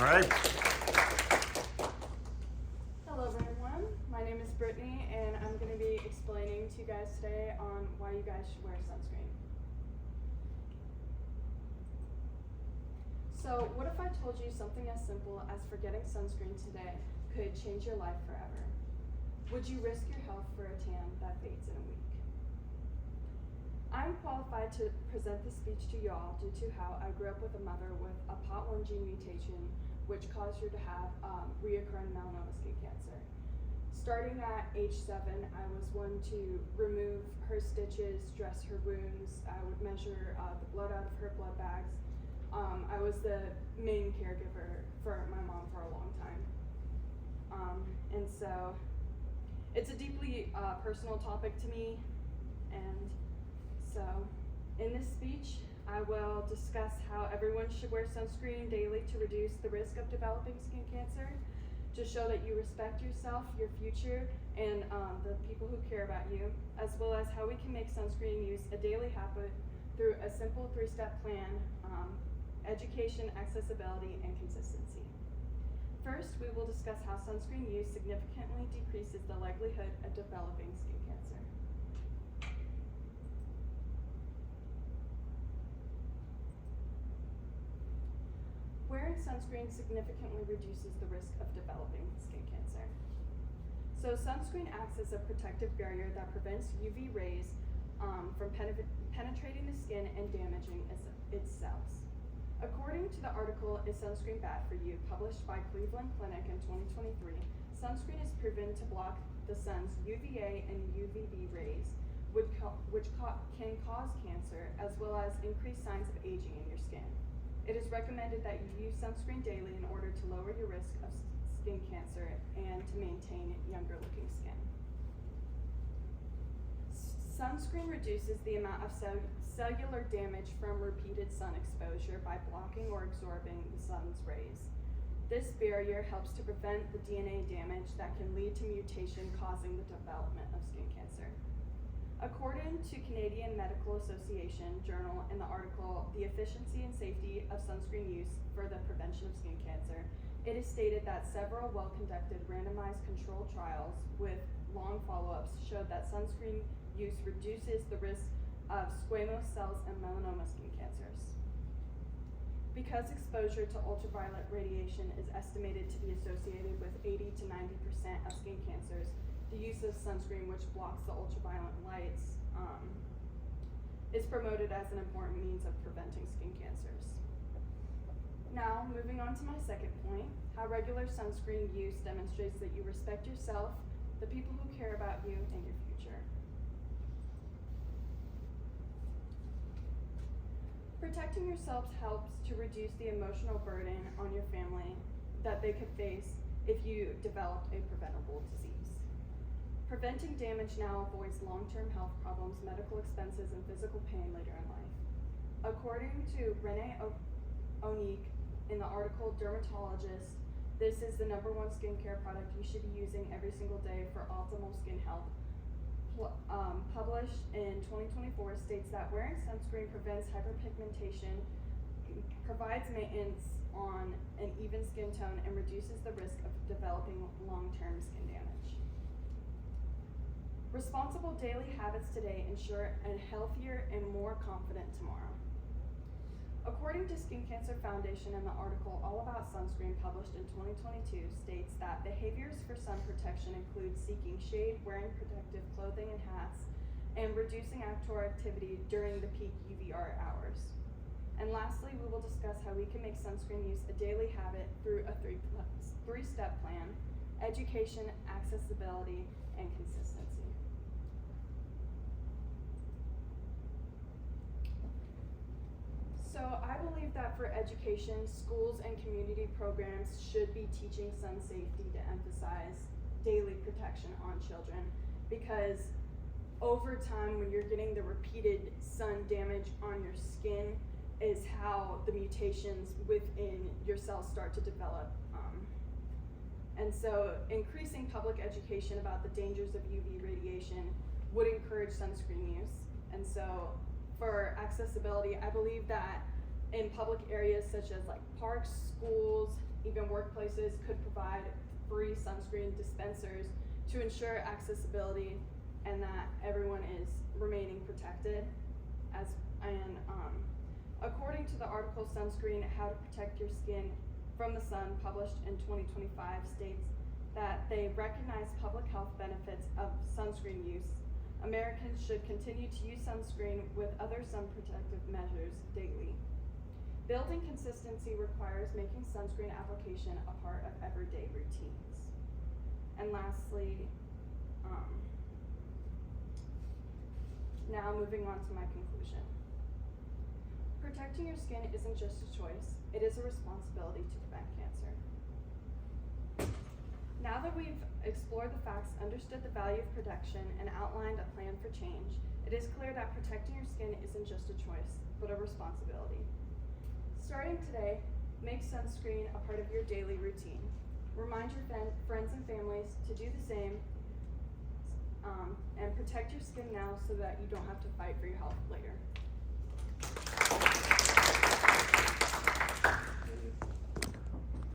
right. Hello everyone, my name is Brittany and I'm going to be explaining to you guys today on why you guys should wear sunscreen. So what if I told you something as simple as forgetting sunscreen today could change your life forever? Would you risk your health for a tan that fades in a week? I'm qualified to present this speech to y'all due to how I grew up with a mother with a POT1 gene mutation which caused her to have reoccurring melanoma skin cancer. Starting at age 7, I was one to remove her stitches, dress her wounds. I would measure the blood out of her blood bags. I was the main caregiver for my mom for a long time. And so it's a deeply personal topic to me. And so in this speech, I will discuss how everyone should wear sunscreen daily to reduce the risk of developing skin cancer, to show that you respect yourself, your future, and the people who care about you, as well as how we can make sunscreen use a daily habit through a simple 3-step plan: education, accessibility, and consistency. First, we will discuss how sunscreen use significantly decreases the likelihood of developing skin cancer. Wearing sunscreen significantly reduces the risk of developing skin cancer. So sunscreen acts as a protective barrier that prevents UV rays from penetrating the skin and damaging its cells. According to the article, Is Sunscreen Bad for You?, published by Cleveland Clinic in 2023, sunscreen is proven to block the sun's UVA and UVB rays, which can cause cancer, as well as increase signs of aging in your skin. It is recommended that you use sunscreen daily in order to lower your risk of skin cancer and to maintain younger looking skin. Sunscreen reduces the amount of cellular damage from repeated sun exposure by blocking or absorbing the sun's rays. This barrier helps to prevent the DNA damage that can lead to mutation causing the development of skin cancer. According to Canadian Medical Association journal in the article, The Efficiency and Safety of Sunscreen Use for the Prevention of Skin Cancer, it is stated that several well-conducted randomized controlled trials with long follow-ups showed that sunscreen use reduces the risk of squamous cells and melanoma skin cancers. Because exposure to ultraviolet radiation is estimated to be associated with 80 to 90% of skin cancers, the use of sunscreen, which blocks the ultraviolet lights, is promoted as an important means of preventing skin cancers. Now, moving on to my second point, how regular sunscreen use demonstrates that you respect yourself, the people who care about you, and your future. Protecting yourself helps to reduce the emotional burden on your family that they could face if you developed a preventable disease. Preventing damage now avoids long-term health problems, medical expenses, and physical pain later in life. According to Renee Onique in the article Dermatologist, this is the #1 skincare product you should be using every single day for optimal skin health. Published in 2024, states that wearing sunscreen prevents hyperpigmentation, provides maintenance on an even skin tone, and reduces the risk of developing long-term skin damage. Responsible daily habits today ensure a healthier and more confident tomorrow. According to Skin Cancer Foundation, in the article All About Sunscreen, published in 2022, states that behaviors for sun protection include seeking shade, wearing protective clothing and hats, and reducing outdoor activity during the peak UVR hours. And lastly, we will discuss how we can make sunscreen use a daily habit through a 3-step plan: education, accessibility, and consistency. So I believe that for education, schools and community programs should be teaching sun safety to emphasize daily protection on children, because over time, when you're getting the repeated sun damage on your skin, is how the mutations within your cells start to develop. And so increasing public education about the dangers of UV radiation would encourage sunscreen use. And so for accessibility, I believe that in public areas such as like parks, schools, even workplaces could provide free sunscreen dispensers to ensure accessibility and that everyone is remaining protected. According to the article Sunscreen, How to Protect Your Skin from the Sun, published in 2025, states that they recognize public health benefits of sunscreen use. Americans should continue to use sunscreen with other sun protective measures daily. Building consistency requires making sunscreen application a part of everyday routines. And lastly, now moving on to my conclusion. Protecting your skin isn't just a choice, it is a responsibility to prevent cancer. Now that we've explored the facts, understood the value of protection, and outlined a plan for change, it is clear that protecting your skin isn't just a choice, but a responsibility. Starting today, make sunscreen a part of your daily routine. Remind your friends and families to do the same, and protect your skin now so that you don't have to fight for your health later.